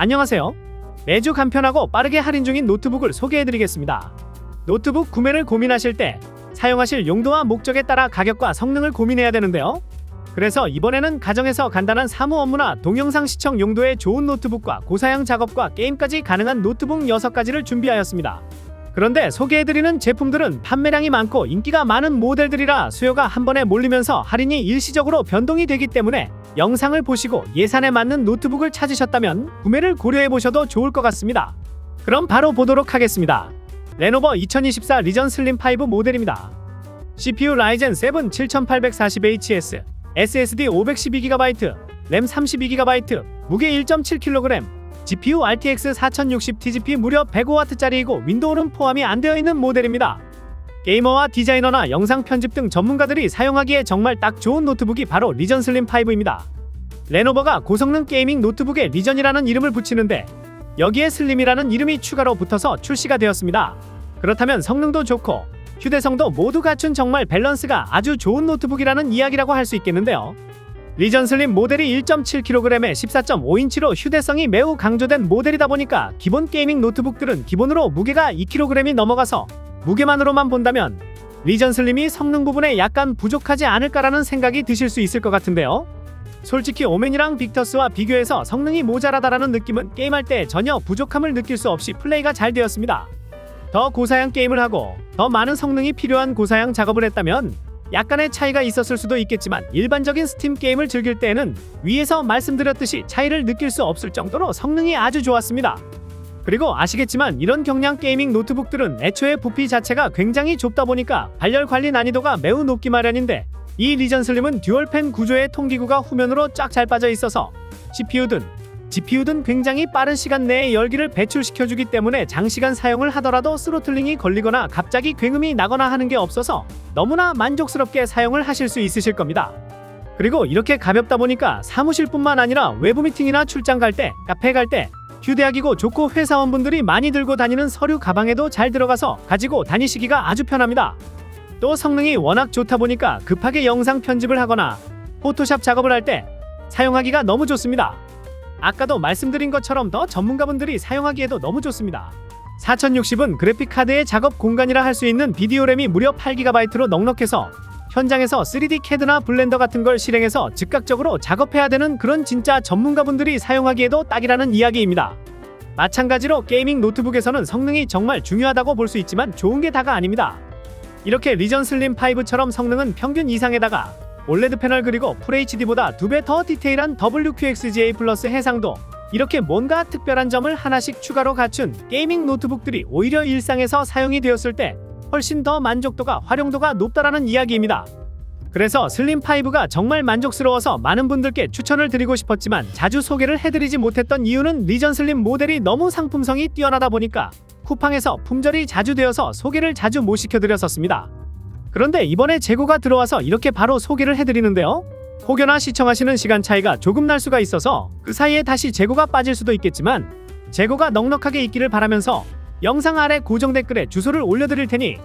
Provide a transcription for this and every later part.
안녕하세요. 매주 간편하고 빠르게 할인 중인 노트북을 소개해드리겠습니다. 노트북 구매를 고민하실 때 사용하실 용도와 목적에 따라 가격과 성능을 고민해야 되는데요. 그래서 이번에는 가정에서 간단한 사무 업무나 동영상 시청 용도에 좋은 노트북과 고사양 작업과 게임까지 가능한 노트북 6가지를 준비하였습니다. 그런데 소개해드리는 제품들은 판매량이 많고 인기가 많은 모델들이라 수요가 한 번에 몰리면서 할인이 일시적으로 변동이 되기 때문에 영상을 보시고 예산에 맞는 노트북을 찾으셨다면 구매를 고려해보셔도 좋을 것 같습니다. 그럼 바로 보도록 하겠습니다. 레노버 2024 리전 슬림 5 모델입니다. CPU 라이젠 7 7840HS, SSD 512GB, 램 32GB, 무게 1.7kg, GPU RTX 4060 TGP 무려 105W짜리이고 윈도우는 포함이 안 되어 있는 모델입니다. 게이머와 디자이너나 영상 편집 등 전문가들이 사용하기에 정말 딱 좋은 노트북이 바로 리전 슬림 5입니다. 레노버가 고성능 게이밍 노트북에 리전이라는 이름을 붙이는데 여기에 슬림이라는 이름이 추가로 붙어서 출시가 되었습니다. 그렇다면 성능도 좋고 휴대성도 모두 갖춘 정말 밸런스가 아주 좋은 노트북이라는 이야기라고 할 수 있겠는데요. 리전 슬림 모델이 1.7kg에 14.5인치로 휴대성이 매우 강조된 모델이다 보니까 기본 게이밍 노트북들은 기본으로 무게가 2kg이 넘어가서 무게만으로만 본다면 리전 슬림이 성능 부분에 약간 부족하지 않을까라는 생각이 드실 수 있을 것 같은데요. 솔직히 오맨이랑 빅터스와 비교해서 성능이 모자라다라는 느낌은 게임할 때 전혀 부족함을 느낄 수 없이 플레이가 잘 되었습니다. 더 고사양 게임을 하고 더 많은 성능이 필요한 고사양 작업을 했다면 약간의 차이가 있었을 수도 있겠지만 일반적인 스팀 게임을 즐길 때에는 위에서 말씀드렸듯이 차이를 느낄 수 없을 정도로 성능이 아주 좋았습니다. 그리고 아시겠지만 이런 경량 게이밍 노트북들은 애초에 부피 자체가 굉장히 좁다 보니까 발열 관리 난이도가 매우 높기 마련인데 이 리전 슬림은 듀얼팬 구조의 통기구가 후면으로 쫙 잘 빠져 있어서 GPU든 굉장히 빠른 시간 내에 열기를 배출시켜주기 때문에 장시간 사용을 하더라도 스로틀링이 걸리거나 갑자기 굉음이 나거나 하는 게 없어서 너무나 만족스럽게 사용을 하실 수 있으실 겁니다. 그리고 이렇게 가볍다 보니까 사무실뿐만 아니라 외부 미팅이나 출장 갈 때, 카페 갈 때 휴대하기고 좋고 회사원분들이 많이 들고 다니는 서류 가방에도 잘 들어가서 가지고 다니시기가 아주 편합니다. 또 성능이 워낙 좋다 보니까 급하게 영상 편집을 하거나 포토샵 작업을 할 때 사용하기가 너무 좋습니다. 아까도 말씀드린 것처럼 더 전문가분들이 사용하기에도 너무 좋습니다. 4060은 그래픽카드의 작업 공간이라 할 수 있는 비디오 램이 무려 8GB로 넉넉해서 현장에서 3D CAD나 블렌더 같은 걸 실행해서 즉각적으로 작업해야 되는 그런 진짜 전문가분들이 사용하기에도 딱이라는 이야기입니다. 마찬가지로 게이밍 노트북에서는 성능이 정말 중요하다고 볼 수 있지만 좋은 게 다가 아닙니다. 이렇게 리전 슬림 5처럼 성능은 평균 이상에다가 올레드 패널 그리고 FHD보다 2배 더 디테일한 WQXGA 플러스 해상도 이렇게 뭔가 특별한 점을 하나씩 추가로 갖춘 게이밍 노트북들이 오히려 일상에서 사용이 되었을 때 훨씬 더 만족도가 활용도가 높다라는 이야기입니다. 그래서 슬림5가 정말 만족스러워서 많은 분들께 추천을 드리고 싶었지만 자주 소개를 해드리지 못했던 이유는 리전 슬림 모델이 너무 상품성이 뛰어나다 보니까 쿠팡에서 품절이 자주 되어서 소개를 자주 못 시켜드렸었습니다. 그런데 이번에 재고가 들어와서 이렇게 바로 소개를 해드리는데요. 혹여나 시청하시는 시간 차이가 조금 날 수가 있어서 그 사이에 다시 재고가 빠질 수도 있겠지만 재고가 넉넉하게 있기를 바라면서 영상 아래 고정 댓글에 주소를 올려드릴 테니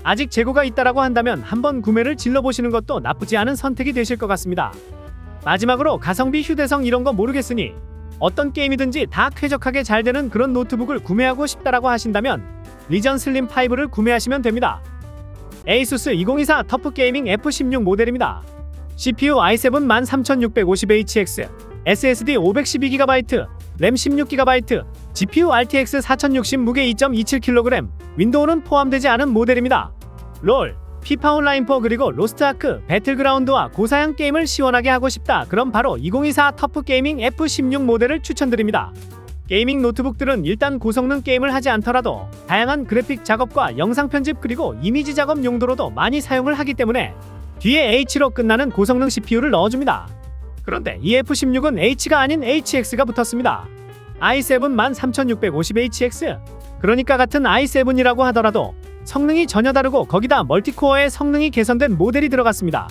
아직 재고가 있다라고 한다면 한번 구매를 질러보시는 것도 나쁘지 않은 선택이 되실 것 같습니다. 마지막으로 가성비 휴대성 이런 거 모르겠으니 어떤 게임이든지 다 쾌적하게 잘 되는 그런 노트북을 구매하고 싶다라고 하신다면 리전 슬림 5를 구매하시면 됩니다. ASUS 2024 터프 게이밍 F16 모델입니다. CPU i7 13650HX, SSD 512GB, 램 16GB, GPU RTX 4060 무게 2.27kg, 윈도우는 포함되지 않은 모델입니다. 롤, 피파 온라인4 그리고 로스트아크, 배틀그라운드와 고사양 게임을 시원하게 하고 싶다. 그럼 바로 2024 터프 게이밍 F16 모델을 추천드립니다. 게이밍 노트북들은 일단 고성능 게임을 하지 않더라도 다양한 그래픽 작업과 영상 편집 그리고 이미지 작업 용도로도 많이 사용을 하기 때문에 뒤에 H로 끝나는 고성능 CPU를 넣어줍니다. 그런데 이 F16은 H가 아닌 HX가 붙었습니다. i7 13650HX, 그러니까 같은 i7이라고 하더라도 성능이 전혀 다르고 거기다 멀티코어의 성능이 개선된 모델이 들어갔습니다.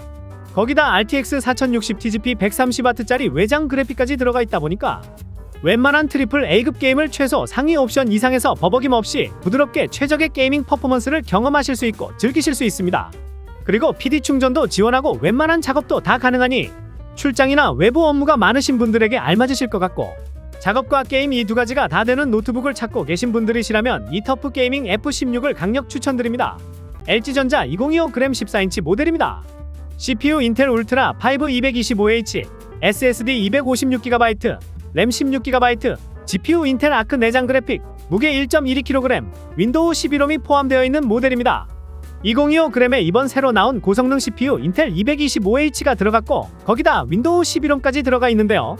거기다 RTX 4060 TGP 130W짜리 외장 그래픽까지 들어가 있다 보니까 웬만한 트리플 A급 게임을 최소 상위 옵션 이상에서 버벅임 없이 부드럽게 최적의 게이밍 퍼포먼스를 경험하실 수 있고 즐기실 수 있습니다. 그리고 PD 충전도 지원하고 웬만한 작업도 다 가능하니 출장이나 외부 업무가 많으신 분들에게 알맞으실 것 같고 작업과 게임 이 두 가지가 다 되는 노트북을 찾고 계신 분들이시라면 이 터프 게이밍 F16을 강력 추천드립니다. LG전자 2025 그램 14인치 모델입니다. CPU 인텔 울트라 5 225H, SSD 256GB, 램 16GB, GPU 인텔 아크 내장 그래픽, 무게 1.12kg, 윈도우 11홈이 포함되어 있는 모델입니다. 2025 그램에 이번 새로 나온 고성능 CPU 인텔 225H가 들어갔고 거기다 윈도우 11홈까지 들어가 있는데요.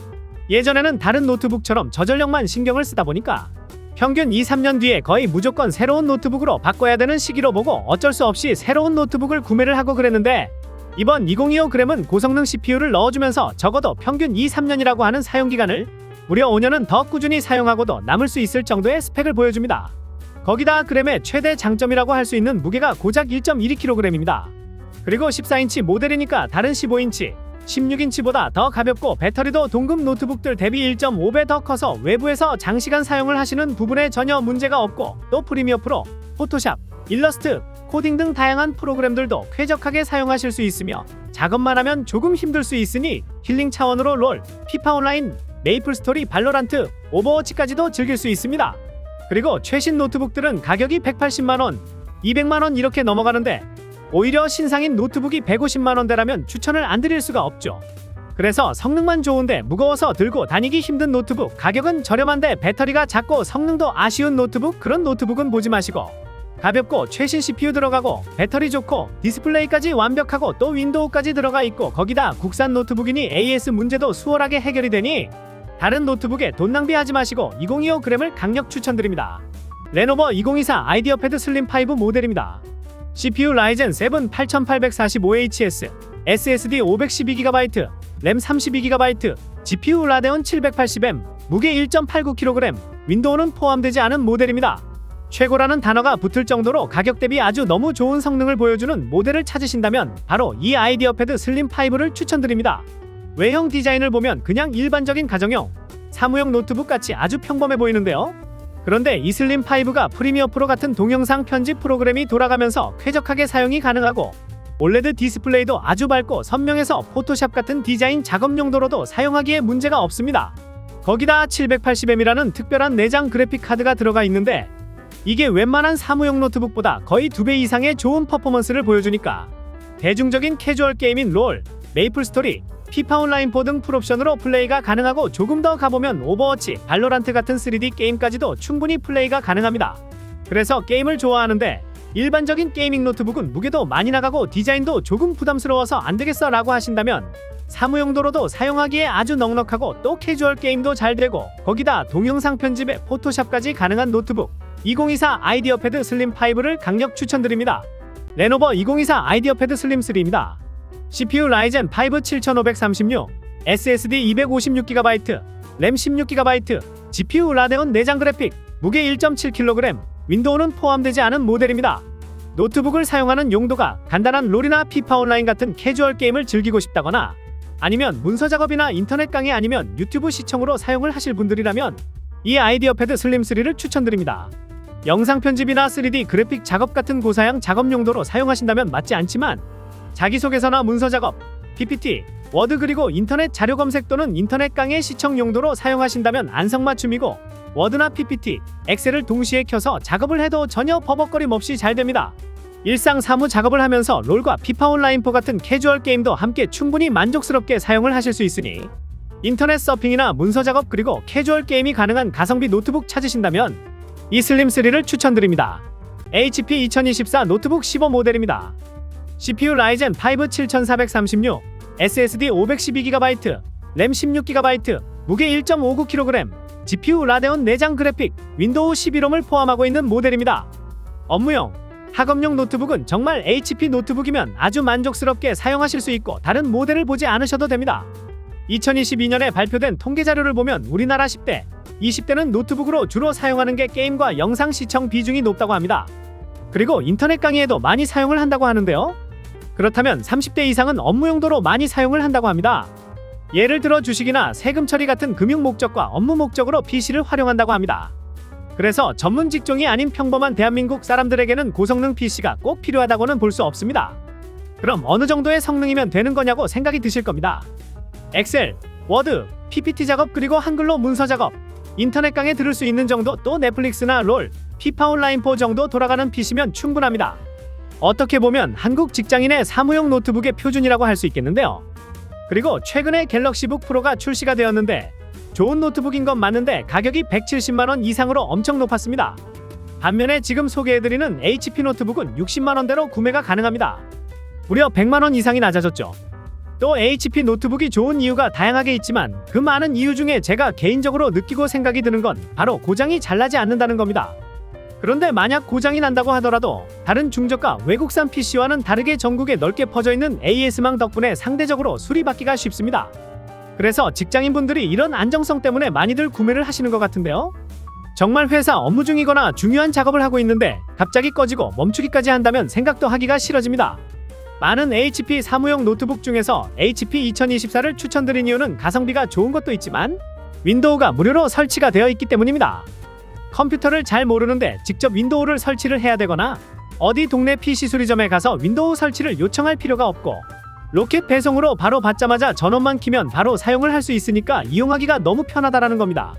예전에는 다른 노트북처럼 저전력만 신경을 쓰다 보니까 평균 2-3년 뒤에 거의 무조건 새로운 노트북으로 바꿔야 되는 시기로 보고 어쩔 수 없이 새로운 노트북을 구매를 하고 그랬는데 이번 2025 그램은 고성능 CPU를 넣어주면서 적어도 평균 2-3년이라고 하는 사용기간을 무려 5년은 더 꾸준히 사용하고도 남을 수 있을 정도의 스펙을 보여줍니다. 거기다 그램의 최대 장점이라고 할 수 있는 무게가 고작 1.12kg입니다. 그리고 14인치 모델이니까 다른 15인치, 16인치보다 더 가볍고 배터리도 동급 노트북들 대비 1.5배 더 커서 외부에서 장시간 사용을 하시는 부분에 전혀 문제가 없고 또 프리미어 프로, 포토샵, 일러스트, 코딩 등 다양한 프로그램들도 쾌적하게 사용하실 수 있으며 작업만 하면 조금 힘들 수 있으니 힐링 차원으로 롤, 피파 온라인, 메이플 스토리, 발로란트, 오버워치까지도 즐길 수 있습니다. 그리고 최신 노트북들은 가격이 180만원, 200만원 이렇게 넘어가는데 오히려 신상인 노트북이 150만원대라면 추천을 안 드릴 수가 없죠. 그래서 성능만 좋은데 무거워서 들고 다니기 힘든 노트북, 가격은 저렴한데 배터리가 작고 성능도 아쉬운 노트북, 그런 노트북은 보지 마시고 가볍고 최신 CPU 들어가고 배터리 좋고 디스플레이까지 완벽하고 또 윈도우까지 들어가 있고 거기다 국산 노트북이니 AS 문제도 수월하게 해결이 되니 다른 노트북에 돈 낭비하지 마시고 2025 그램을 강력 추천드립니다. 레노버 2024 아이디어 패드 슬림 5 모델입니다. CPU 라이젠 7 8845HS, SSD 512GB, 램 32GB, GPU 라데온 780M, 무게 1.89kg, 윈도우는 포함되지 않은 모델입니다. 최고라는 단어가 붙을 정도로 가격 대비 아주 너무 좋은 성능을 보여주는 모델을 찾으신다면 바로 이 아이디어 패드 슬림 5를 추천드립니다. 외형 디자인을 보면 그냥 일반적인 가정용, 사무용 노트북 같이 아주 평범해 보이는데요. 그런데 이 슬림 5가 프리미어 프로 같은 동영상 편집 프로그램이 돌아가면서 쾌적하게 사용이 가능하고 올레드 디스플레이도 아주 밝고 선명해서 포토샵 같은 디자인 작업 용도로도 사용하기에 문제가 없습니다. 거기다 780M이라는 특별한 내장 그래픽 카드가 들어가 있는데 이게 웬만한 사무용 노트북보다 거의 2배 이상의 좋은 퍼포먼스를 보여주니까 대중적인 캐주얼 게임인 롤, 메이플 스토리, 피파 온라인 4 등 풀옵션으로 플레이가 가능하고 조금 더 가보면 오버워치, 발로란트 같은 3D 게임까지도 충분히 플레이가 가능합니다. 그래서 게임을 좋아하는데 일반적인 게이밍 노트북은 무게도 많이 나가고 디자인도 조금 부담스러워서 안되겠어 라고 하신다면 사무용도로도 사용하기에 아주 넉넉하고 또 캐주얼 게임도 잘 되고 거기다 동영상 편집에 포토샵까지 가능한 노트북 2024 아이디어 패드 슬림 5를 강력 추천드립니다. 레노버 2024 아이디어 패드 슬림 3입니다. CPU 라이젠 5 7536, SSD 256GB, 램 16GB, GPU 라데온 내장 그래픽, 무게 1.7kg, 윈도우는 포함되지 않은 모델입니다. 노트북을 사용하는 용도가 간단한 롤이나 피파 온라인 같은 캐주얼 게임을 즐기고 싶다거나 아니면 문서 작업이나 인터넷 강의 아니면 유튜브 시청으로 사용을 하실 분들이라면 이 아이디어 패드 슬림 3를 추천드립니다. 영상 편집이나 3D 그래픽 작업 같은 고사양 작업 용도로 사용하신다면 맞지 않지만 자기소개서나 문서 작업, PPT, 워드 그리고 인터넷 자료 검색 또는 인터넷 강의 시청 용도로 사용하신다면 안성맞춤이고 워드나 PPT, 엑셀을 동시에 켜서 작업을 해도 전혀 버벅거림 없이 잘 됩니다. 일상 사무 작업을 하면서 롤과 피파 온라인 4 같은 캐주얼 게임도 함께 충분히 만족스럽게 사용을 하실 수 있으니 인터넷 서핑이나 문서 작업 그리고 캐주얼 게임이 가능한 가성비 노트북 찾으신다면 이 슬림 3를 추천드립니다. HP 2024 노트북 15 모델입니다. CPU 라이젠 5 7436, SSD 512GB, 램 16GB, 무게 1.59kg, GPU 라데온 내장 그래픽, 윈도우 11홈을 포함하고 있는 모델입니다. 업무용, 학업용 노트북은 정말 HP 노트북이면 아주 만족스럽게 사용하실 수 있고 다른 모델을 보지 않으셔도 됩니다. 2022년에 발표된 통계 자료를 보면 우리나라 10대, 20대는 노트북으로 주로 사용하는 게 게임과 영상 시청 비중이 높다고 합니다. 그리고 인터넷 강의에도 많이 사용을 한다고 하는데요. 그렇다면 30대 이상은 업무 용도로 많이 사용을 한다고 합니다. 예를 들어 주식이나 세금 처리 같은 금융 목적과 업무 목적으로 PC를 활용한다고 합니다. 그래서 전문 직종이 아닌 평범한 대한민국 사람들에게는 고성능 PC가 꼭 필요하다고는 볼 수 없습니다. 그럼 어느 정도의 성능이면 되는 거냐고 생각이 드실 겁니다. 엑셀, 워드, PPT 작업 그리고 한글로 문서 작업, 인터넷 강의 들을 수 있는 정도, 또 넷플릭스나 롤, 피파 온라인4 정도 돌아가는 PC면 충분합니다. 어떻게 보면 한국 직장인의 사무용 노트북의 표준이라고 할 수 있겠는데요. 그리고 최근에 갤럭시북 프로가 출시가 되었는데 좋은 노트북인 건 맞는데 가격이 170만원 이상으로 엄청 높았습니다. 반면에 지금 소개해드리는 HP 노트북은 60만원대로 구매가 가능합니다. 무려 100만원 이상이 낮아졌죠. 또 HP 노트북이 좋은 이유가 다양하게 있지만 그 많은 이유 중에 제가 개인적으로 느끼고 생각이 드는 건 바로 고장이 잘 나지 않는다는 겁니다. 그런데 만약 고장이 난다고 하더라도 다른 중저가 외국산 PC와는 다르게 전국에 넓게 퍼져있는 AS망 덕분에 상대적으로 수리받기가 쉽습니다. 그래서 직장인분들이 이런 안정성 때문에 많이들 구매를 하시는 것 같은데요. 정말 회사 업무 중이거나 중요한 작업을 하고 있는데 갑자기 꺼지고 멈추기까지 한다면 생각도 하기가 싫어집니다. 많은 HP 사무용 노트북 중에서 HP 2024를 추천드린 이유는 가성비가 좋은 것도 있지만 윈도우가 무료로 설치가 되어 있기 때문입니다. 컴퓨터를 잘 모르는데 직접 윈도우를 설치를 해야 되거나 어디 동네 PC 수리점에 가서 윈도우 설치를 요청할 필요가 없고 로켓 배송으로 바로 받자마자 전원만 키면 바로 사용을 할 수 있으니까 이용하기가 너무 편하다라는 겁니다.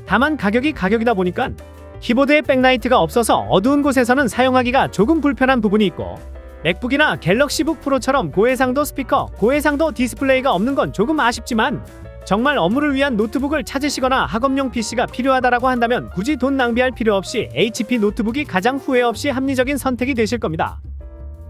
다만 가격이 가격이다 보니까 키보드에 백라이트가 없어서 어두운 곳에서는 사용하기가 조금 불편한 부분이 있고 맥북이나 갤럭시북 프로처럼 고해상도 스피커, 고해상도 디스플레이가 없는 건 조금 아쉽지만 정말 업무를 위한 노트북을 찾으시거나 학업용 PC가 필요하다라고 한다면 굳이 돈 낭비할 필요 없이 HP 노트북이 가장 후회 없이 합리적인 선택이 되실 겁니다.